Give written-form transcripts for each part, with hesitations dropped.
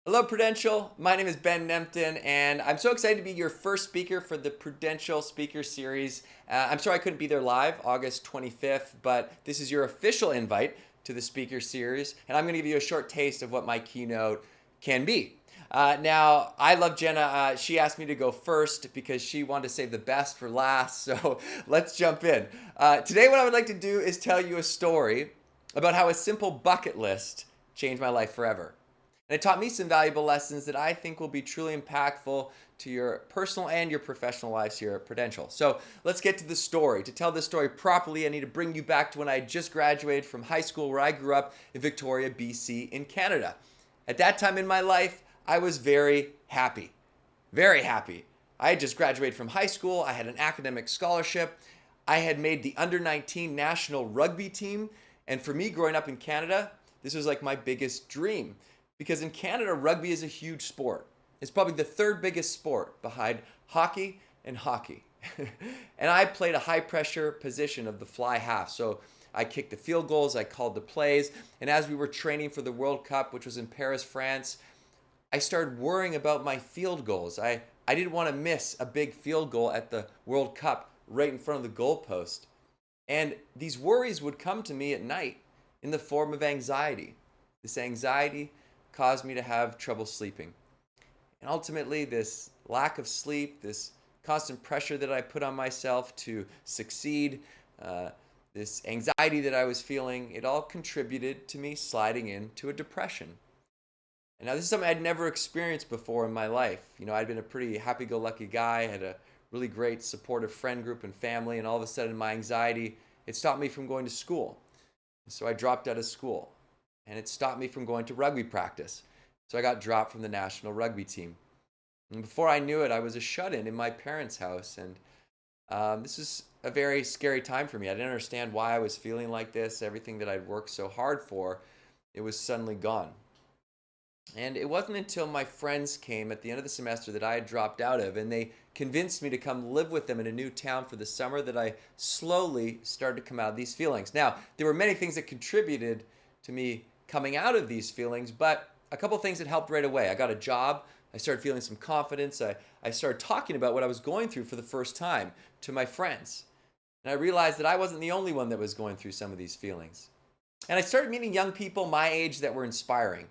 Hello, Predential. My name is Ben Nemtin, and I'm so excited to be your first speaker for the Predential Speaker Series. I'm sorry I couldn't be there live August 25th, but this is your official invite to the Speaker Series, and I'm going to give you a short taste of what my keynote can be. Now, I love Jenna. She asked me to go first because she wanted to save the best for last, so let's jump in. Today, what I would like to do is tell you a story about how a simple bucket list changed my life forever. And it taught me some valuable lessons that I think will be truly impactful to your personal and your professional lives here at Prudential. So let's get to the story. To tell this story properly, I need to bring you back to when I just graduated from high school where I grew up in Victoria, BC in Canada. At that time in my life, I was very happy. Very happy. I had just graduated from high school. I had an academic scholarship. I had made the under 19 national rugby team. And for me growing up in Canada, this was like my biggest dream. Because in Canada, rugby is a huge sport. It's probably the third biggest sport behind hockey and hockey. And I played a high pressure position of the fly half. So I kicked the field goals, I called the plays. And as we were training for the World Cup, which was in Paris, France, I started worrying about my field goals. I didn't want to miss a big field goal at the World Cup right in front of the goalpost. And these worries would come to me at night in the form of anxiety. This anxiety caused me to have trouble sleeping. And ultimately, this lack of sleep, this constant pressure that I put on myself to succeed, this anxiety that I was feeling, it all contributed to me sliding into a depression. And now, this is something I'd never experienced before in my life. You know, I'd been a pretty happy go lucky guy, had a really great supportive friend group and family, and all of a sudden, my anxiety, it stopped me from going to school. So I dropped out of school. And it stopped me from going to rugby practice. So I got dropped from the national rugby team. And before I knew it, I was a shut-in in my parents' house. And this was a very scary time for me. I didn't understand why I was feeling like this. Everything that I'd worked so hard for, it was suddenly gone. And it wasn't until my friends came at the end of the semester that I had dropped out of, and they convinced me to come live with them in a new town for the summer, that I slowly started to come out of these feelings. Now, there were many things that contributed to me coming out of these feelings, but a couple things that helped right away. I got a job. I started feeling some confidence. I started talking about what I was going through for the first time to my friends. And I realized that I wasn't the only one that was going through some of these feelings. And I started meeting young people my age that were inspiring.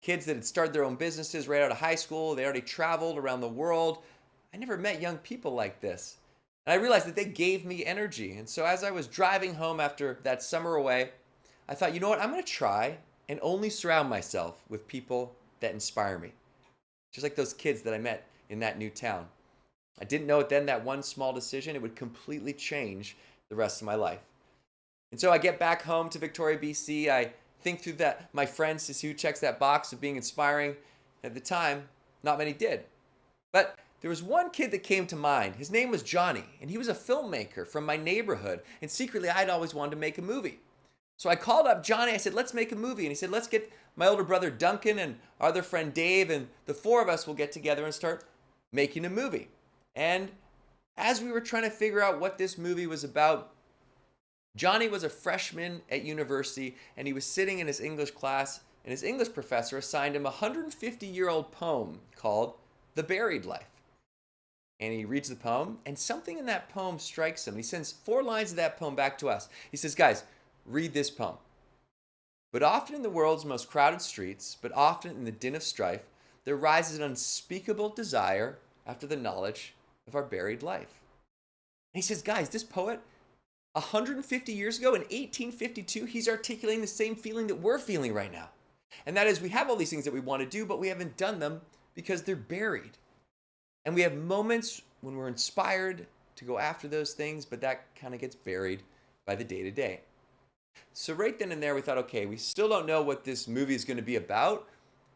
Kids that had started their own businesses right out of high school. They already traveled around the world. I never met young people like this. And I realized that they gave me energy. And so as I was driving home after that summer away, I thought, you know what, I'm going to try and only surround myself with people that inspire me. Just like those kids that I met in that new town. I didn't know it then, that one small decision, it would completely change the rest of my life. And so I get back home to Victoria, BC. I think through that my friends to see who checks that box of being inspiring. At the time, not many did. But there was one kid that came to mind. His name was Johnny, and he was a filmmaker from my neighborhood. And secretly, I'd always wanted to make a movie. So I called up Johnny. I said, let's make a movie. And he said, let's get my older brother Duncan and our other friend Dave, and the four of us will get together and start making a movie. And as we were trying to figure out what this movie was about, Johnny was a freshman at university, and he was sitting in his English class, and his English professor assigned him a 150-year-old poem called The Buried Life. And he reads the poem, and something in that poem strikes him. He sends 4 lines of that poem back to us. He says, guys, read this poem. But often in the world's most crowded streets, but often in the din of strife, there rises an unspeakable desire after the knowledge of our buried life. And he says, guys, this poet, 150 years ago in 1852, he's articulating the same feeling that we're feeling right now. And that is, we have all these things that we want to do, but we haven't done them because they're buried. And we have moments when we're inspired to go after those things, but that kind of gets buried by the day-to-day. So right then and there, we thought, okay, we still don't know what this movie is going to be about,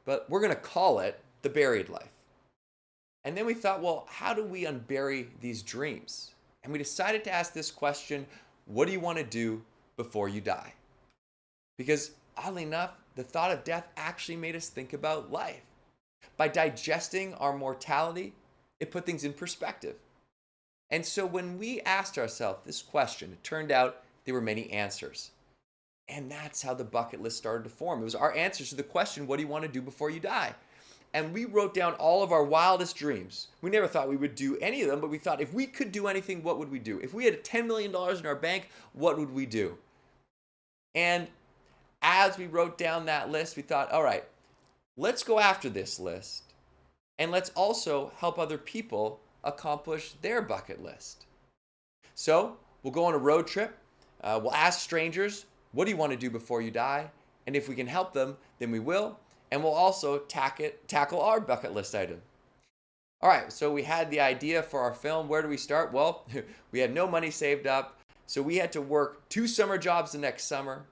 but we're going to call it The Buried Life. And then we thought, well, how do we unbury these dreams? And we decided to ask this question, what do you want to do before you die? Because oddly enough, the thought of death actually made us think about life. By digesting our mortality, it put things in perspective. And so when we asked ourselves this question, it turned out there were many answers. And that's how the bucket list started to form. It was our answers to the question, what do you want to do before you die? and we wrote down all of our wildest dreams. We never thought we would do any of them, but we thought if we could do anything, what would we do? If we had $10 million in our bank, what would we do? And as we wrote down that list, we thought, all right, let's go after this list, and let's also help other people accomplish their bucket list. So we'll go on a road trip. We'll ask strangers, what do you want to do before you die? And if we can help them, then we will. And we'll also tackle our bucket list item. All right, so we had the idea for our film. Where do we start? Well, we had no money saved up, so we had to work 2 summer jobs the next summer,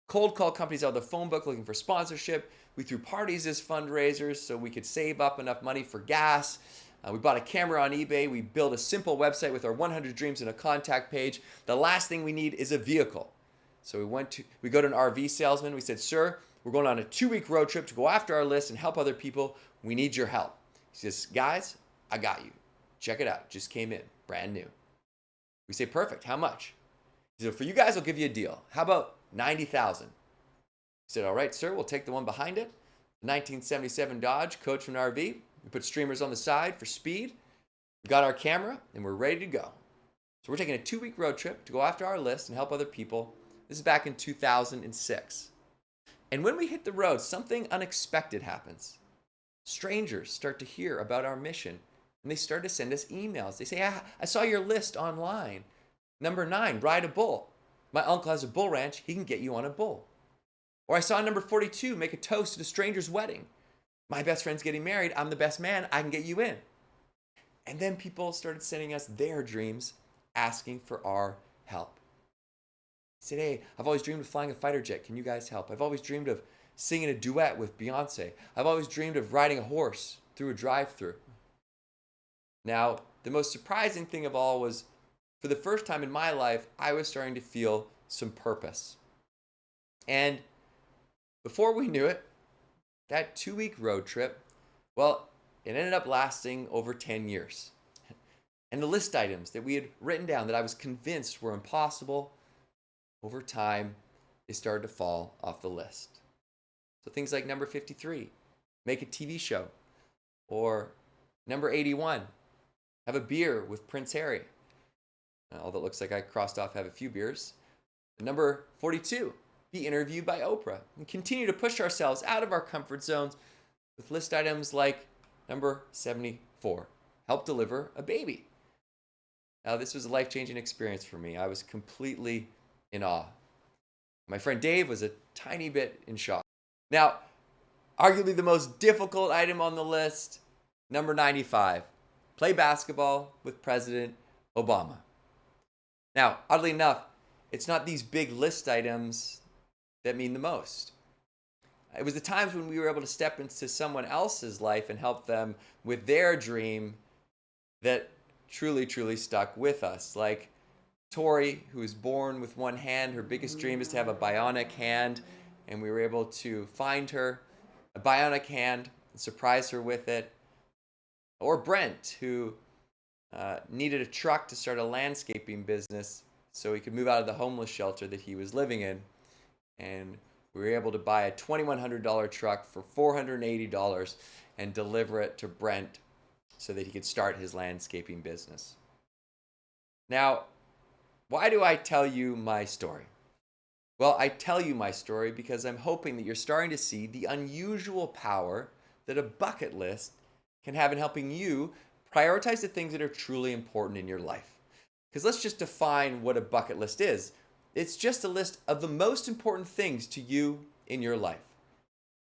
cold call companies out of the phone book looking for sponsorship. We threw parties as fundraisers so we could save up enough money for gas. We bought a camera on eBay. We built a simple website with our 100 dreams and a contact page. The last thing we need is a vehicle. So we go to an RV salesman. We said, sir, we're going on a 2-week road trip to go after our list and help other people. We need your help. He says, guys, I got you. Check it out. Just came in, brand new. We say, perfect. How much? He said, for you guys, I'll give you a deal. How about $90,000? He said, all right, sir, we'll take the one behind it. The 1977 Dodge, coach from an RV. We put streamers on the side for speed. We got our camera, and we're ready to go. So we're taking a 2-week road trip to go after our list and help other people. This is back in 2006. And when we hit the road, something unexpected happens. Strangers start to hear about our mission, and they start to send us emails. They say, I saw your list online. Number 9, ride a bull. My uncle has a bull ranch. He can get you on a bull. Or I saw number 42, make a toast at a stranger's wedding. My best friend's getting married. I'm the best man. I can get you in. And then people started sending us their dreams, asking for our help. He said, hey, I've always dreamed of flying a fighter jet. Can you guys help? I've always dreamed of singing a duet with Beyonce. I've always dreamed of riding a horse through a drive-thru. Now, the most surprising thing of all was, for the first time in my life, I was starting to feel some purpose. And before we knew it, that 2-week road trip, well, it ended up lasting over 10 years. And the list items that we had written down that I was convinced were impossible, over time, they started to fall off the list. So things like number 53, make a TV show. Or number 81, have a beer with Prince Harry. Although it looks like I crossed off have a few beers. Number 42, be interviewed by Oprah. And continue to push ourselves out of our comfort zones with list items like number 74, help deliver a baby. Now, this was a life-changing experience for me. I was completely in awe. My friend Dave was a tiny bit in shock. Now, arguably the most difficult item on the list, number 95, play basketball with President Obama. Now, oddly enough, it's not these big list items that mean the most. It was the times when we were able to step into someone else's life and help them with their dream that truly, truly stuck with us. Like Tori, who was born with one hand, her biggest dream is to have a bionic hand, and we were able to find her a bionic hand and surprise her with it. Or Brent, who needed a truck to start a landscaping business so he could move out of the homeless shelter that he was living in. And we were able to buy a $2,100 truck for $480 and deliver it to Brent so that he could start his landscaping business. Now, why do I tell you my story? Well, I tell you my story because I'm hoping that you're starting to see the unusual power that a bucket list can have in helping you prioritize the things that are truly important in your life. Because let's just define what a bucket list is. It's just a list of the most important things to you in your life.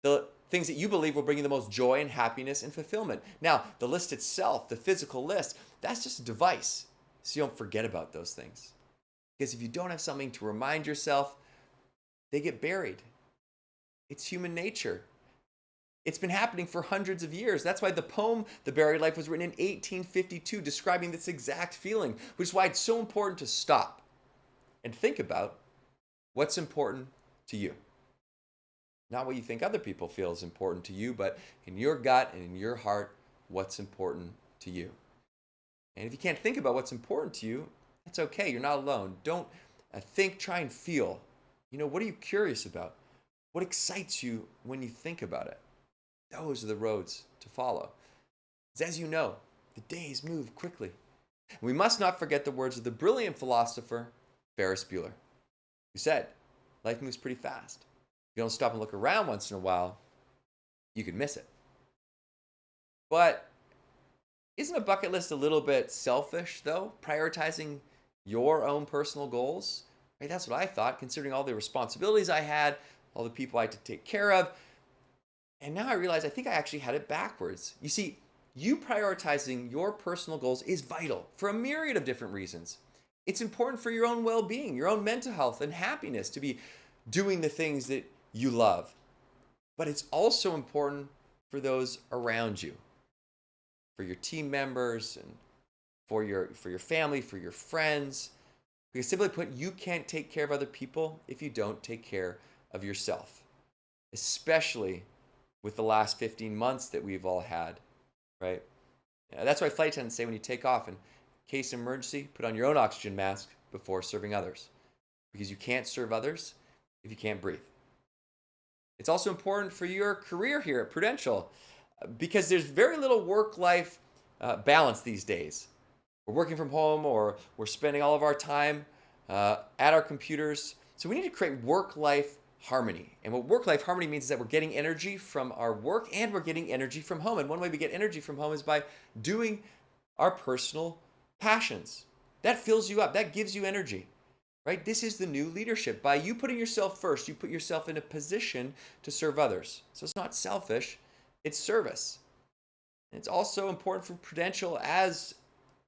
The things that you believe will bring you the most joy and happiness and fulfillment. Now, the list itself, the physical list, that's just a device so you don't forget about those things. Because if you don't have something to remind yourself, they get buried. It's human nature. It's been happening for hundreds of years. That's why the poem, The Buried Life, was written in 1852, describing this exact feeling, which is why it's so important to stop and think about what's important to you. Not what you think other people feel is important to you, but in your gut and in your heart, what's important to you. And if you can't think about what's important to you, it's okay. You're not alone. Don't think, try and feel. What are you curious about? What excites you when you think about it? those are the roads to follow. As you know, the days move quickly. We must not forget the words of the brilliant philosopher Ferris Bueller, who said, life moves pretty fast. If you don't stop and look around once in a while, you could miss it. But isn't a bucket list a little bit selfish, though? Prioritizing your own personal goals? Right? That's what I thought, considering all the responsibilities I had, all the people I had to take care of. And now I realize I think I actually had it backwards. You see, you prioritizing your personal goals is vital for a myriad of different reasons. It's important for your own well-being, your own mental health and happiness to be doing the things that you love. But it's also important for those around you, for your team members and for your family, for your friends. Because simply put, you can't take care of other people if you don't take care of yourself, especially with the last 15 months that we've all had, right? That's why flight attendants say when you take off, in case of emergency, put on your own oxygen mask before serving others, because you can't serve others if you can't breathe. It's also important for your career here at Predential, because there's very little work-life balance these days. We're working from home, or we're spending all of our time at our computers. So we need to create work-life harmony. And what work-life harmony means is that we're getting energy from our work and we're getting energy from home. And one way we get energy from home is by doing our personal passions. That fills you up. That gives you energy, right? This is the new leadership. By you putting yourself first, you put yourself in a position to serve others. So it's not selfish, it's service. And it's also important for Prudential as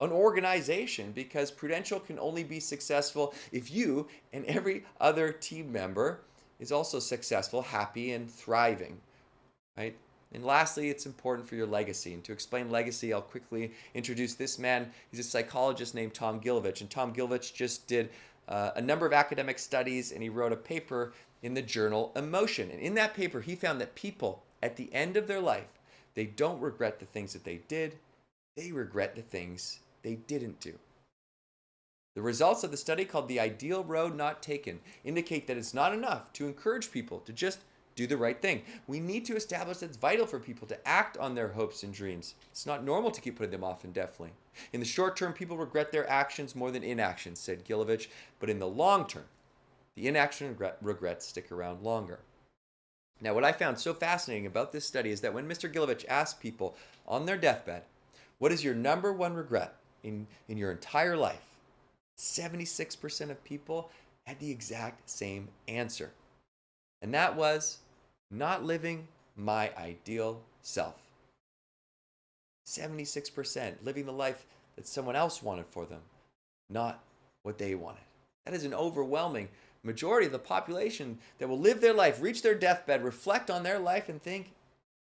an organization, because Prudential can only be successful if you and every other team member is also successful, happy, and thriving, right? And lastly, it's important for your legacy. And to explain legacy, I'll quickly introduce this man. He's a psychologist named Tom Gilovich. And Tom Gilovich just did a number of academic studies, and he wrote a paper in the journal Emotion. And in that paper, he found that people, at the end of their life, they don't regret the things that they did. They regret the things they didn't do. The results of the study, called The Ideal Road Not Taken, indicate that it's not enough to encourage people to just do the right thing. We need to establish that it's vital for people to act on their hopes and dreams. It's not normal to keep putting them off indefinitely. In the short term, people regret their actions more than inaction, said Gilovich, but in the long term, the inaction and regrets stick around longer. Now, what I found so fascinating about this study is that when Mr. Gilovich asked people on their deathbed, what is your number one regret in your entire life? 76% of people had the exact same answer. And that was not living my ideal self. 76% living the life that someone else wanted for them, not what they wanted. That is an overwhelming majority of the population that will live their life, reach their deathbed, reflect on their life, and think,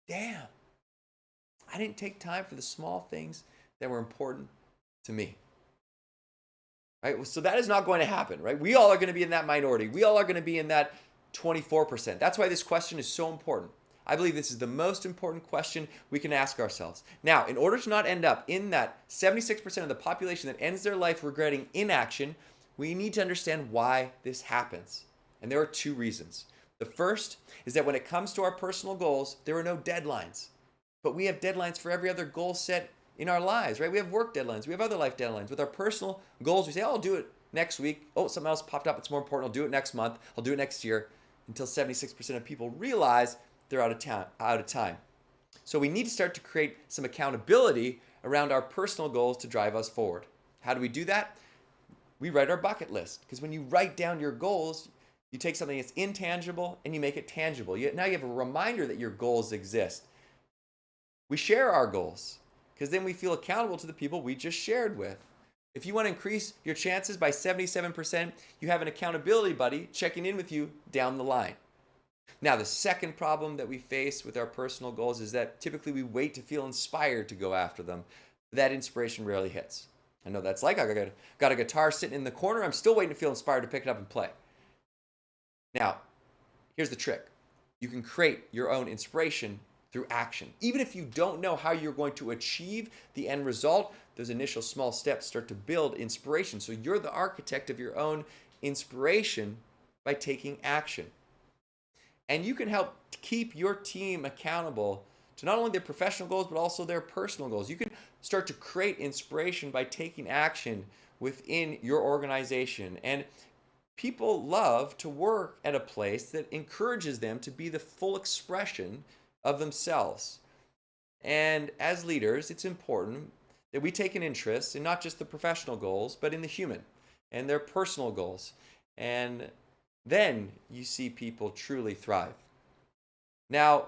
damn, I didn't take time for the small things that were important to me. Right? So that is not going to happen, right? We all are going to be in that minority. We all are going to be in that 24%. That's why this question is so important. I believe this is the most important question we can ask ourselves. Now, in order to not end up in that 76% of the population that ends their life regretting inaction, we need to understand why this happens. And there are two reasons. The first is that when it comes to our personal goals, there are no deadlines. But we have deadlines for every other goal set in our lives, right? We have work deadlines. We have other life deadlines. With our personal goals, we say, oh, I'll do it next week. Oh, something else popped up. It's more important. I'll do it next month. I'll do it next year. Until 76% of people realize they're out of time. So we need to start to create some accountability around our personal goals to drive us forward. How do we do that? We write our bucket list. Because when you write down your goals, you take something that's intangible and you make it tangible. Now you have a reminder that your goals exist. We share our goals, because then we feel accountable to the people we just shared with. If you want to increase your chances by 77%, you have an accountability buddy checking in with you down the line. Now, the second problem that we face with our personal goals is that typically we wait to feel inspired to go after them. That inspiration rarely hits. I know that's like, I got a guitar sitting in the corner. I'm still waiting to feel inspired to pick it up and play. Now, here's the trick. You can create your own inspiration through action. Even if you don't know how you're going to achieve the end result, those initial small steps start to build inspiration. So you're the architect of your own inspiration by taking action. And you can help keep your team accountable to not only their professional goals, but also their personal goals. You can start to create inspiration by taking action within your organization. And people love to work at a place that encourages them to be the full expression of themselves. And as leaders, it's important that we take an interest in not just the professional goals, but in the human and their personal goals. And then you see people truly thrive. Now,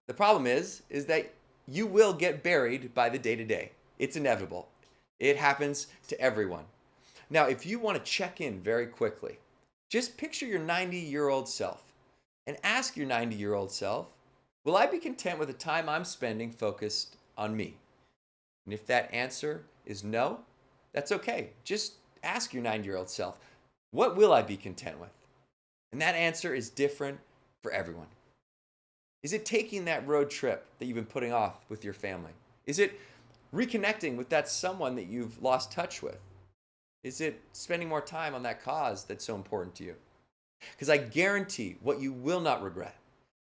the problem is that you will get buried by the day-to-day. It's inevitable. It happens to everyone. Now, if you want to check in very quickly, just picture your 90-year-old self and ask your 90-year-old self, will I be content with the time I'm spending focused on me? And if that answer is no, that's okay. Just ask your 90-year-old self, what will I be content with? And that answer is different for everyone. Is it taking that road trip that you've been putting off with your family? Is it reconnecting with that someone that you've lost touch with? Is it spending more time on that cause that's so important to you? Because I guarantee what you will not regret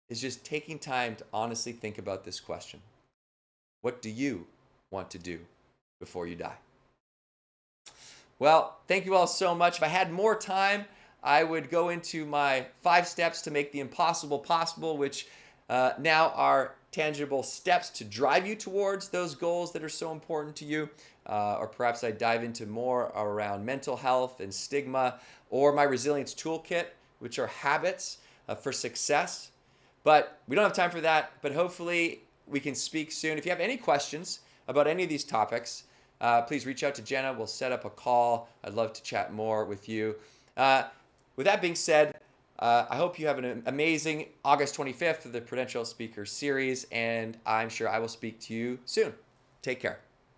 is just taking time to honestly think about this question. What do you want to do before you die? Well, thank you all so much. If I had more time, I would go into my 5 steps to make the impossible possible, which now are tangible steps to drive you towards those goals that are so important to you. Or perhaps I dive into more around mental health and stigma, or my resilience toolkit, which are habits for success. But we don't have time for that, but hopefully we can speak soon. If you have any questions about any of these topics, please reach out to Jenna. We'll set up a call. I'd love to chat more with you. With that being said, I hope you have an amazing August 25th for the Predential Speaker Series, and I'm sure I will speak to you soon. Take care.